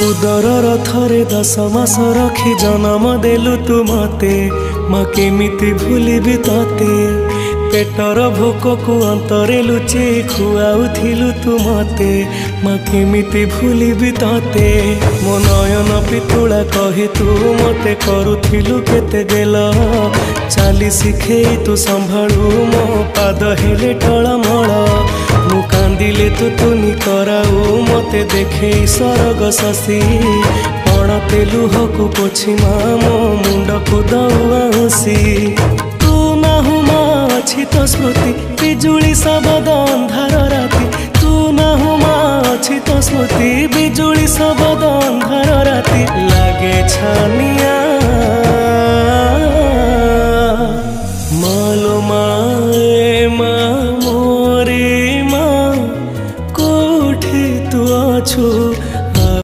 उदर थरे 10 मास रखी जन्म देलु तू मते माँ केमिति भूलिबी तते पेटर भोक को अंतरे लुचे खुआउथिलु तू मते माँ केमिति भूलिबी तते मो नयन पितुला कही तू मते करुथिलु केते गेल चाली शिखेई तू संभाळु मो पाद हेले टळमळ मु कांदिले तू तुनी कराऊ मते देखे सरग शशि पणते लुहकु पोछि मो मुंड को दउसी तू नाहु माँ अछि तो स्मृति बिजुली सबद अंधार राति तू नाहु माँ अछि तो स्मृति बिजुली सबद अंधार राति लागे छानिया